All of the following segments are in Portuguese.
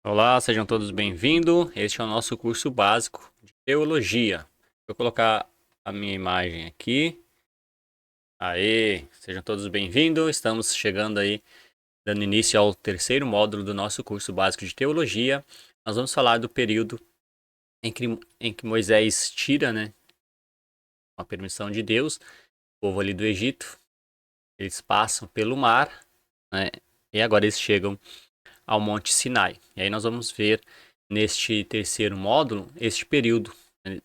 Olá, sejam todos bem-vindos. Este é o nosso curso básico de teologia. Vou colocar a minha imagem aqui. Aê, sejam todos bem-vindos. Estamos chegando aí, dando início ao terceiro módulo do nosso curso básico de teologia. Nós vamos falar do período em que Moisés tira, com a permissão de Deus, o povo ali do Egito. Eles passam pelo mar, né, e agora eles chegam ao Monte Sinai. E aí nós vamos ver neste terceiro módulo este período, né,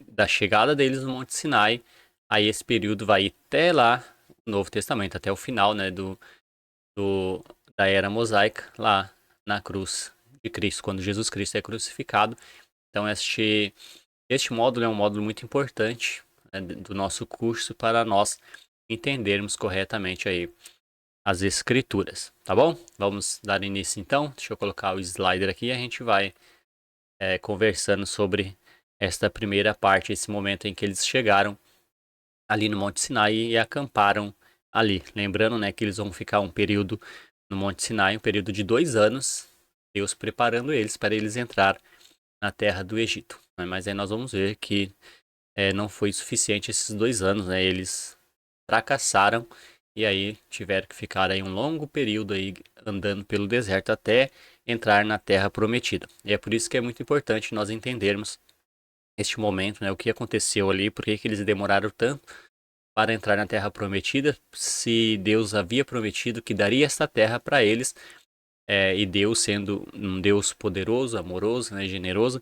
da chegada deles no Monte Sinai. Aí esse período vai até lá, o Novo Testamento, até o final, né, do, da era mosaica, lá na cruz de Cristo, quando Jesus Cristo é crucificado. Então este módulo é um módulo muito importante, né, do nosso curso para nós entendermos corretamente aí as escrituras, tá bom? Vamos dar início então. Deixa eu colocar o slider aqui e a gente vai conversando sobre esta primeira parte, esse momento em que eles chegaram ali no Monte Sinai e acamparam ali. Lembrando, né, que eles vão ficar um período no Monte Sinai, um período de 2 anos, Deus preparando eles para eles entrar na terra do Egito. Né? Mas aí nós vamos ver que não foi suficiente esses 2 anos, né? Eles fracassaram e aí tiveram que ficar aí um longo período aí andando pelo deserto até entrar na terra prometida. E é por isso que é muito importante nós entendermos este momento, né? O que aconteceu ali, por que eles demoraram tanto para entrar na terra prometida, se Deus havia prometido que daria esta terra para eles, e Deus sendo um Deus poderoso, amoroso, né, generoso,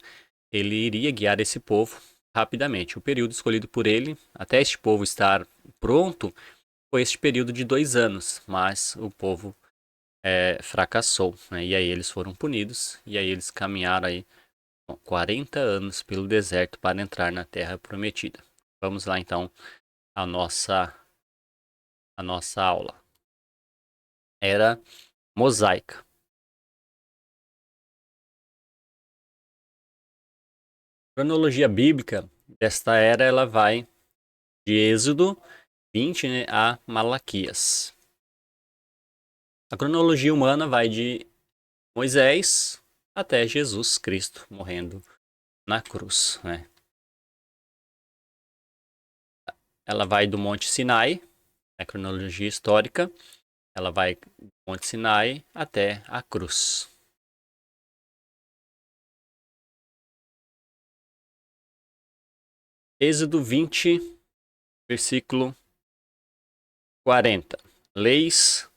ele iria guiar esse povo rapidamente. O período escolhido por ele, até este povo estar pronto, foi este período de 2 anos, mas o povo fracassou, né? E aí eles foram punidos, e aí eles caminharam aí 40 anos pelo deserto para entrar na terra prometida. Vamos lá então a nossa aula. Era mosaica. A cronologia bíblica desta era ela vai de Êxodo 20, né, a Malaquias. A cronologia humana vai de Moisés até Jesus Cristo morrendo na cruz, né? Ela vai do Monte Sinai, a cronologia histórica, ela vai do Monte Sinai até a cruz. Êxodo 20, versículo 40. Leis,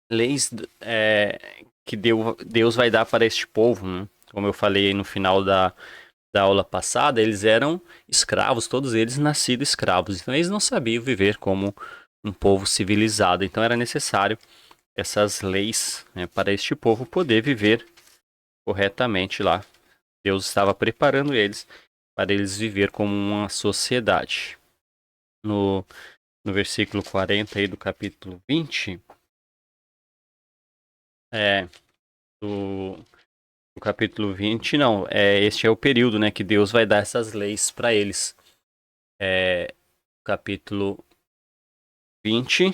leis que Deus vai dar para este povo, né? Como eu falei no final da aula passada, eles eram escravos, todos eles nascidos escravos. Então eles não sabiam viver como um povo civilizado. Então era necessário essas leis, né, para este povo poder viver corretamente lá. Deus estava preparando eles para eles viver como uma sociedade. No, no versículo 40 aí do capítulo 20, é, do, do capítulo 20, não, este é o período, né, que Deus vai dar essas leis para eles. Capítulo 20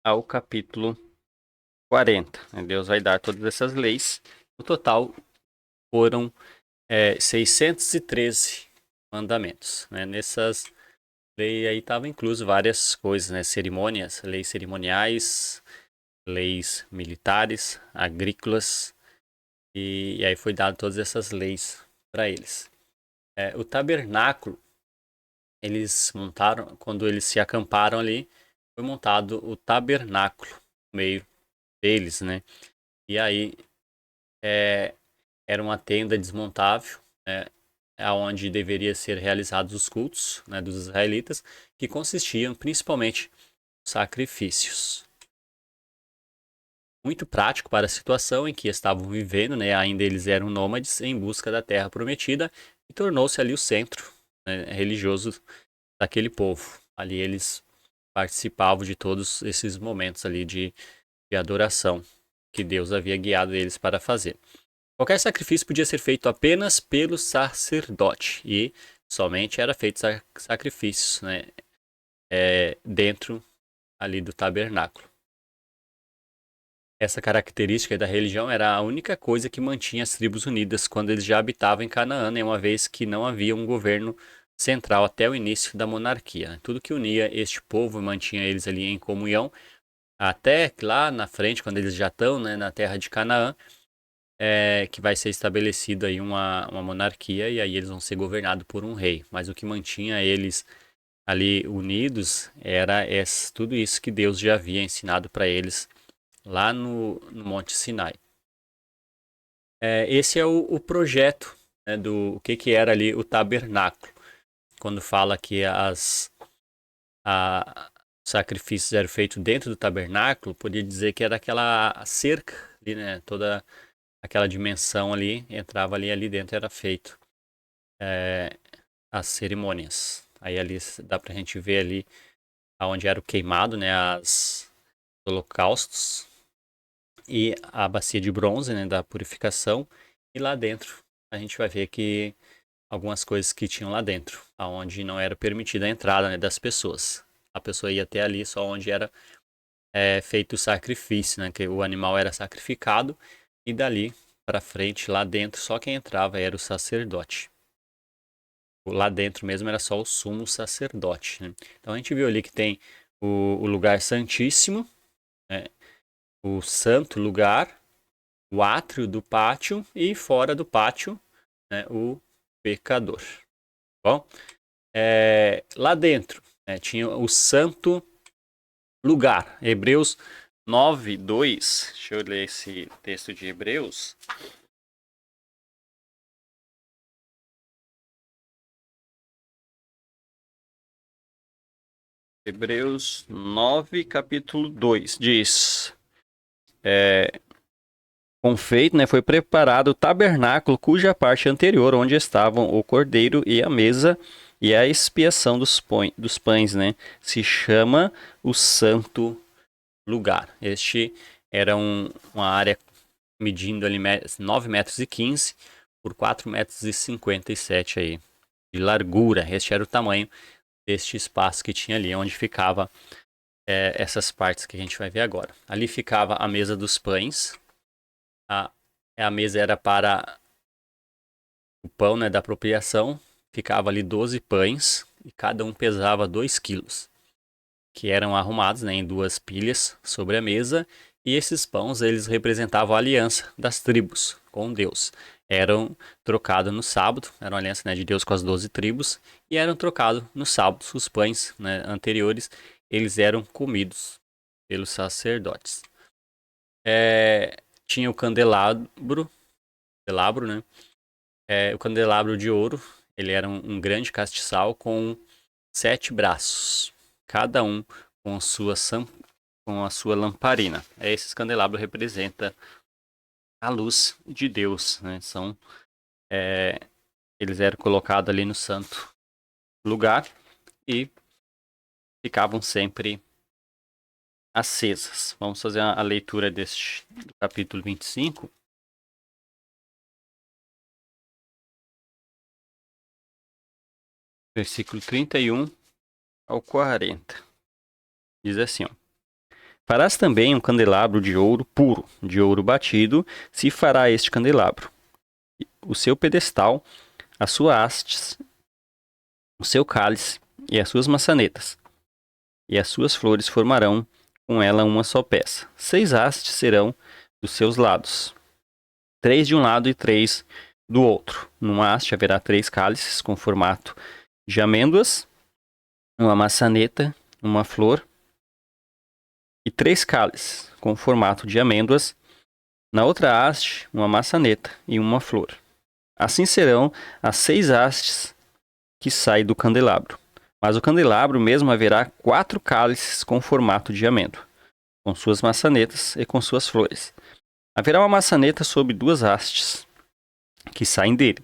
ao capítulo 40. Né? Deus vai dar todas essas leis. No total foram 613 mandamentos. Né? Nessas leis aí estavam incluso várias coisas, né? Cerimônias, leis cerimoniais, leis militares, agrícolas, e aí foi dado todas essas leis para eles. O tabernáculo, eles montaram, quando eles se acamparam ali, foi montado o tabernáculo no meio deles, né? E aí era uma tenda desmontável, né? Onde deveria ser realizados os cultos, né, dos israelitas, que consistiam principalmente em sacrifícios. Muito prático para a situação em que estavam vivendo, né? Ainda eles eram nômades em busca da terra prometida e tornou-se ali o centro, né, religioso daquele povo. Ali eles participavam de todos esses momentos ali de adoração que Deus havia guiado eles para fazer. Qualquer sacrifício podia ser feito apenas pelo sacerdote e somente era feito sacrifícios, né, dentro ali do tabernáculo. Essa característica da religião era a única coisa que mantinha as tribos unidas quando eles já habitavam em Canaã, né, uma vez que não havia um governo central até o início da monarquia. Tudo que unia este povo e mantinha eles ali em comunhão, até lá na frente, quando eles já estão, né, na terra de Canaã, que vai ser estabelecida aí uma monarquia e aí eles vão ser governados por um rei. Mas o que mantinha eles ali unidos era tudo isso que Deus já havia ensinado para eles lá no Monte Sinai. Esse é o projeto, né, do o que era ali o tabernáculo. Quando fala que os sacrifícios eram feitos dentro do tabernáculo, podia dizer que era aquela cerca ali, né, toda aquela dimensão ali, entrava ali dentro era feito as cerimônias. Aí ali dá pra gente ver ali aonde era o queimado, né, os holocaustos e a bacia de bronze, né, da purificação. E lá dentro a gente vai ver que algumas coisas que tinham lá dentro, aonde não era permitida a entrada, né, das pessoas. A pessoa ia até ali só onde era feito o sacrifício, né, que o animal era sacrificado e dali para frente, lá dentro, só quem entrava era o sacerdote. Lá dentro mesmo era só o sumo sacerdote, né? Então a gente viu ali que tem o lugar santíssimo, né, o santo lugar, o átrio do pátio e fora do pátio, né, o pecador. Bom, lá dentro, né, tinha o santo lugar. Hebreus 9:2. Deixa eu ler esse texto de Hebreus. Hebreus 9, capítulo 2, diz: com feito, né, foi preparado o tabernáculo, cuja parte anterior, onde estavam o cordeiro e a mesa, e a expiação dos pães, né, se chama o santo lugar. Este era uma área medindo ali 9 metros e 15 por 4 metros e 57 aí, de largura. Este era o tamanho deste espaço que tinha ali, onde ficava essas partes que a gente vai ver agora. Ali ficava a mesa dos pães. A mesa era para o pão, né, da apropriação. Ficava ali 12 pães e cada um pesava 2 quilos, que eram arrumados, né, em 2 pilhas sobre a mesa. E esses pães, eles representavam a aliança das tribos com Deus. Eram trocados no sábado, era uma aliança, né, de Deus com as 12 tribos, e eram trocados no sábado. Os pães, né, anteriores, eles eram comidos pelos sacerdotes. Tinha o candelabro, né? O candelabro de ouro, ele era um grande castiçal com 7 braços, cada um com a sua lamparina. Esse candelabro representa a luz de Deus, né? Eles eram colocados ali no santo lugar e ficavam sempre acesas. Vamos fazer a leitura do capítulo 25. Versículo 31 ao 40. Diz assim, ó: farás também um candelabro de ouro puro, de ouro batido, se fará este candelabro. O seu pedestal, as suas hastes, o seu cálice e as suas maçanetas, e as suas flores formarão com ela uma só peça. 6 hastes serão dos seus lados, 3 de um lado e 3 do outro. Numa haste haverá 3 cálices com formato de amêndoas, uma maçaneta, uma flor e 3 cálices com formato de amêndoas. Na outra haste, uma maçaneta e uma flor. Assim serão as 6 hastes que saem do candelabro. Mas o candelabro mesmo haverá 4 cálices com formato de amêndoa, com suas maçanetas e com suas flores. Haverá uma maçaneta sobre 2 hastes que saem dele,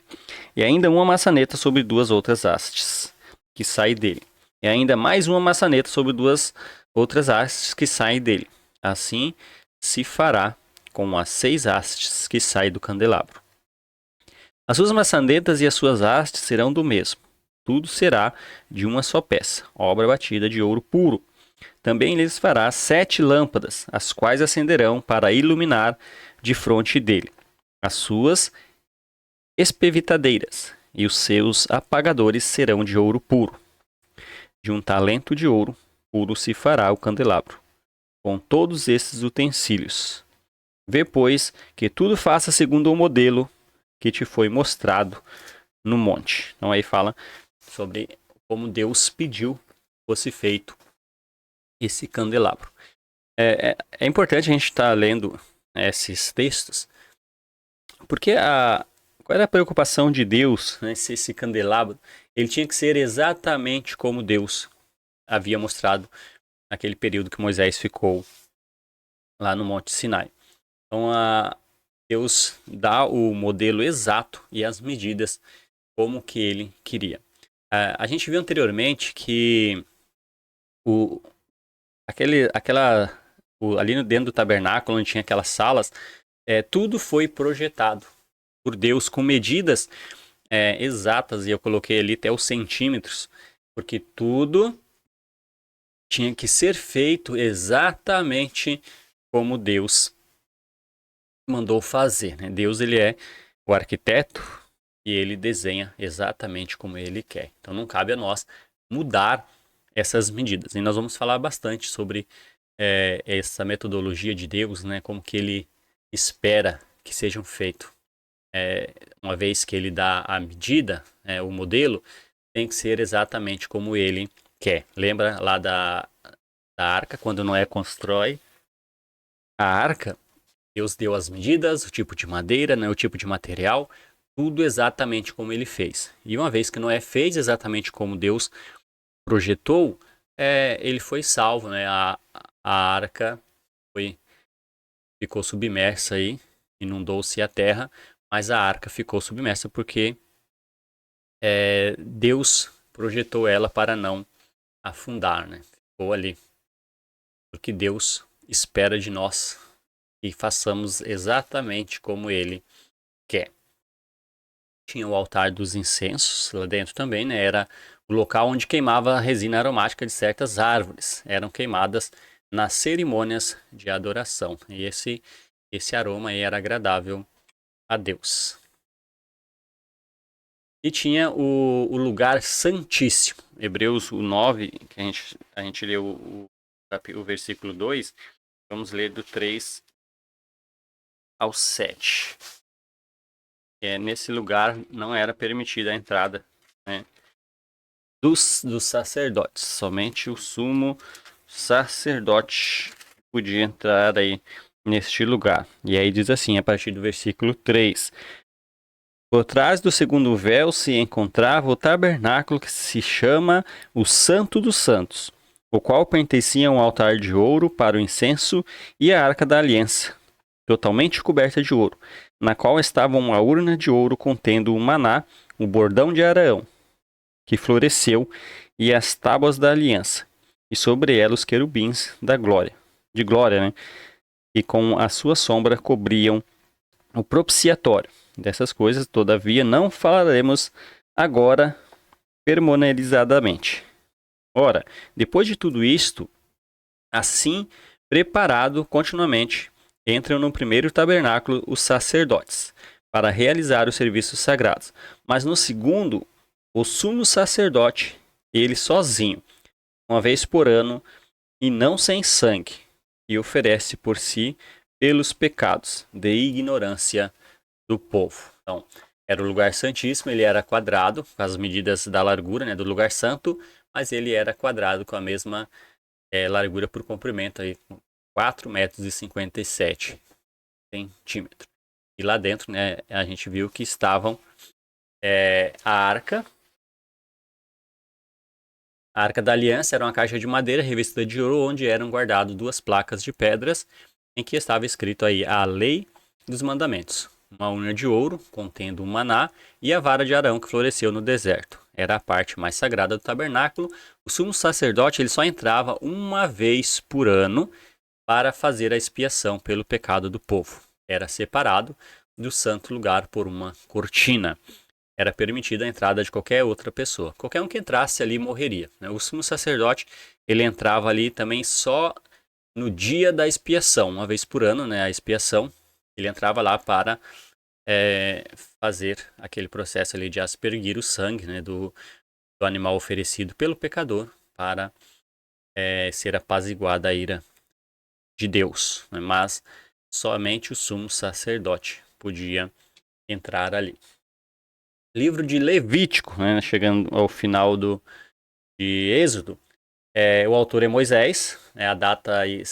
e ainda uma maçaneta sobre 2 outras hastes que saem dele, e ainda mais uma maçaneta sobre 2 outras hastes que saem dele. Assim se fará com as 6 hastes que saem do candelabro. As suas maçanetas e as suas hastes serão do mesmo. Tudo será de uma só peça, obra batida de ouro puro. Também lhes fará 7 lâmpadas, as quais acenderão para iluminar defronte dele as suas espevitadeiras, e os seus apagadores serão de ouro puro. De um talento de ouro puro se fará o candelabro, com todos esses utensílios. Vê, pois, que tudo faça segundo o modelo que te foi mostrado no monte. Então aí fala sobre como Deus pediu que fosse feito esse candelabro. É importante a gente estar lendo esses textos, porque qual era a preocupação de Deus, né, se esse candelabro ele tinha que ser exatamente como Deus havia mostrado naquele período que Moisés ficou lá no Monte Sinai. Então, Deus dá o modelo exato e as medidas como que ele queria. A gente viu anteriormente que ali dentro do tabernáculo, onde tinha aquelas salas, tudo foi projetado por Deus com medidas exatas, e eu coloquei ali até os centímetros, porque tudo tinha que ser feito exatamente como Deus mandou fazer, né? Deus, ele é o arquiteto e ele desenha exatamente como ele quer. Então não cabe a nós mudar essas medidas. E nós vamos falar bastante sobre essa metodologia de Deus, né? Como que ele espera que sejam feitos. Uma vez que ele dá a medida, o modelo, tem que ser exatamente como ele quer. Lembra lá da arca, quando Noé constrói a arca, Deus deu as medidas, o tipo de madeira, né, o tipo de material, tudo exatamente como ele fez. E uma vez que Noé fez exatamente como Deus projetou, ele foi salvo, né? A arca ficou submersa aí, inundou-se a terra, mas a arca ficou submersa porque Deus projetou ela para não afundar, né? Ficou ali. Porque Deus espera de nós e façamos exatamente como ele quer. Tinha o altar dos incensos lá dentro também, né? Era o local onde queimava a resina aromática de certas árvores. Eram queimadas nas cerimônias de adoração. E esse aroma aí era agradável a Deus. E tinha o lugar santíssimo. Hebreus 9, que a gente leu o versículo 2. Vamos ler do 3 ao 7. Nesse lugar não era permitida a entrada, né, dos sacerdotes. Somente o sumo sacerdote podia entrar aí neste lugar. E aí diz assim, a partir do versículo 3. Por trás do segundo véu se encontrava o tabernáculo que se chama o Santo dos Santos, o qual pertencia a um altar de ouro para o incenso e a arca da aliança, totalmente coberta de ouro, na qual estava uma urna de ouro contendo o maná, o bordão de Arão, que floresceu, e as tábuas da aliança, e sobre ela os querubins de glória, né? E com a sua sombra cobriam o propiciatório. Dessas coisas, todavia, não falaremos agora pormenorizadamente. Ora, depois de tudo isto, assim preparado continuamente, entram no primeiro tabernáculo os sacerdotes, para realizar os serviços sagrados. Mas no segundo, o sumo sacerdote, ele sozinho, uma vez por ano, e não sem sangue, e oferece por si pelos pecados de ignorância do povo. Então, era o lugar santíssimo, ele era quadrado, com as medidas da largura, né, do lugar santo, mas ele era quadrado com a mesma largura por comprimento, aí, 4,57 centímetros. E lá dentro, né, a gente viu que estavam a arca. A Arca da Aliança era uma caixa de madeira revestida de ouro, onde eram guardadas 2 placas de pedras, em que estava escrito aí a lei dos mandamentos. Uma urna de ouro, contendo um maná, e a vara de Arão, que floresceu no deserto. Era a parte mais sagrada do tabernáculo. O sumo sacerdote ele só entrava uma vez por ano para fazer a expiação pelo pecado do povo. Era separado do santo lugar por uma cortina. era permitida a entrada de qualquer outra pessoa. Qualquer um que entrasse ali morreria, né? O sumo sacerdote, ele entrava ali também só no dia da expiação, uma vez por ano, né? A expiação, ele entrava lá para fazer aquele processo ali de aspergir o sangue, né? Do animal oferecido pelo pecador para ser apaziguada a ira de Deus, né? Mas somente o sumo sacerdote podia entrar ali. Livro de Levítico, né? Chegando ao final de Êxodo, o autor é Moisés, né? A data aí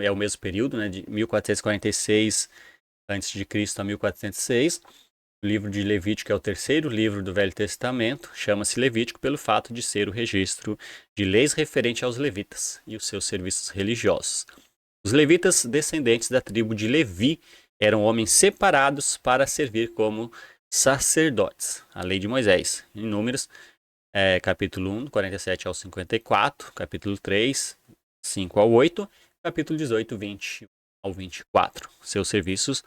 é o mesmo período, né? De 1446 a.C. a 1406. O livro de Levítico é o terceiro livro do Velho Testamento, chama-se Levítico pelo fato de ser o registro de leis referente aos levitas e os seus serviços religiosos. Os levitas, descendentes da tribo de Levi, eram homens separados para servir como sacerdotes. A lei de Moisés, em Números, capítulo 1, 47 ao 54, capítulo 3, 5 ao 8, capítulo 18, 20 ao 24. Seus serviços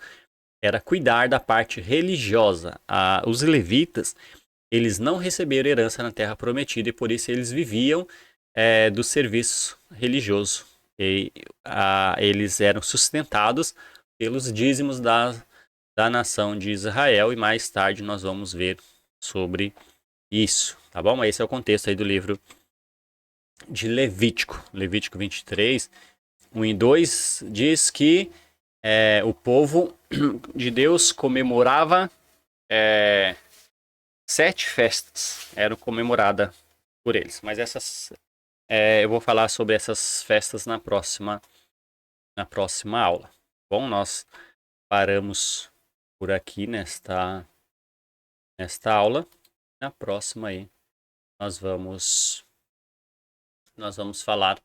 era cuidar da parte religiosa. Os levitas, eles não receberam herança na terra prometida e por isso eles viviam do serviço religioso. E eles eram sustentados pelos dízimos da nação de Israel e mais tarde nós vamos ver sobre isso, tá bom? Esse é o contexto aí do livro de Levítico. Levítico 23, 1 e 2 diz que o povo de Deus comemorava 7 festas, eram comemoradas por eles. Mas eu vou falar sobre essas festas na próxima aula. Bom, nós paramos por aqui nesta aula. Na próxima aí nós vamos falar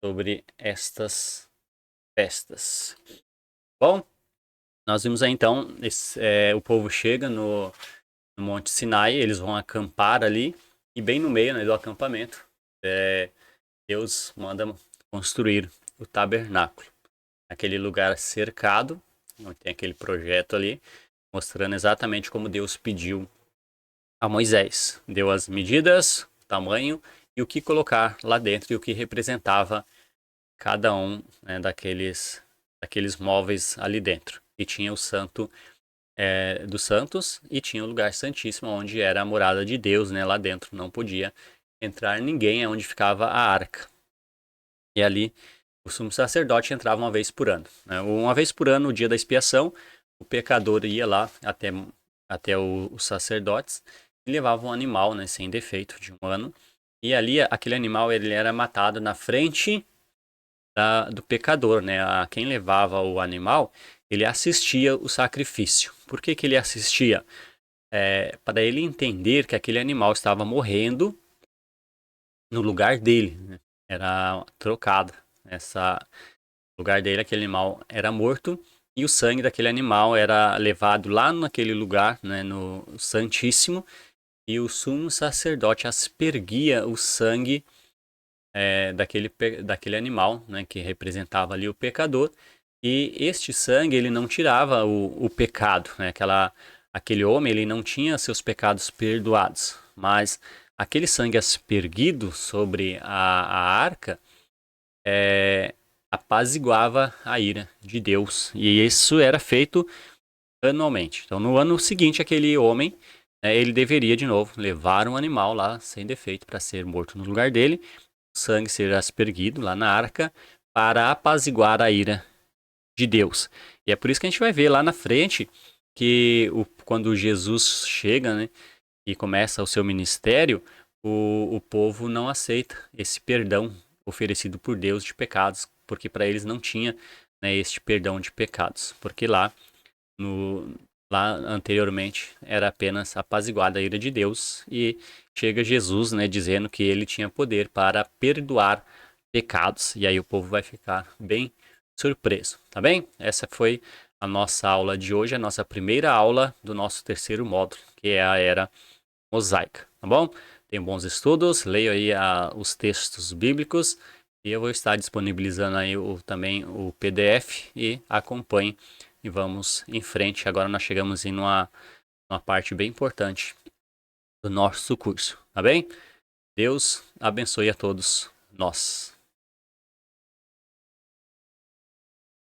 sobre estas festas. Bom, nós vimos aí então o povo chega no Monte Sinai, eles vão acampar ali e bem no meio, né, do acampamento Deus manda construir o tabernáculo, aquele lugar cercado, onde tem aquele projeto ali, mostrando exatamente como Deus pediu a Moisés. Deu as medidas, o tamanho e o que colocar lá dentro e o que representava cada um, né, daqueles móveis ali dentro. E tinha o santo dos santos e tinha o lugar santíssimo, onde era a morada de Deus, né? Lá dentro não podia entrar ninguém, é onde ficava a arca. E ali o sumo sacerdote entrava uma vez por ano, né? Uma vez por ano, no dia da expiação, o pecador ia lá até os sacerdotes e levava um animal, né, sem defeito, de um ano. E ali aquele animal ele era matado na frente do pecador, né? Quem levava o animal, ele assistia o sacrifício. Por que ele assistia? Para ele entender que aquele animal estava morrendo no lugar dele, né? Era trocado. No lugar dele, aquele animal era morto e o sangue daquele animal era levado lá naquele lugar, né, no Santíssimo, e o sumo sacerdote aspergia o sangue daquele animal, né, que representava ali o pecador, e este sangue ele não tirava o pecado, né, aquele homem ele não tinha seus pecados perdoados, mas aquele sangue aspergido sobre a arca apaziguava a ira de Deus, e isso era feito anualmente. Então no ano seguinte aquele homem ele deveria de novo levar um animal lá sem defeito para ser morto no lugar dele, sangue ser aspergido lá na arca para apaziguar a ira de Deus. E é por isso que a gente vai ver lá na frente que quando Jesus chega, né, e começa o seu ministério, o povo não aceita esse perdão oferecido por Deus de pecados, porque para eles não tinha, né, este perdão de pecados, porque lá anteriormente era apenas apaziguada a ira de Deus e chega Jesus, né, dizendo que ele tinha poder para perdoar pecados, e aí o povo vai ficar bem surpreso, tá bem? Essa foi a nossa aula de hoje, a nossa primeira aula do nosso terceiro módulo, que é a era mosaica, tá bom? Tenham bons estudos, leia aí os textos bíblicos e eu vou estar disponibilizando aí também o PDF e acompanhe e vamos em frente. Agora nós chegamos em uma uma parte bem importante do nosso curso, tá bem? Deus abençoe a todos nós.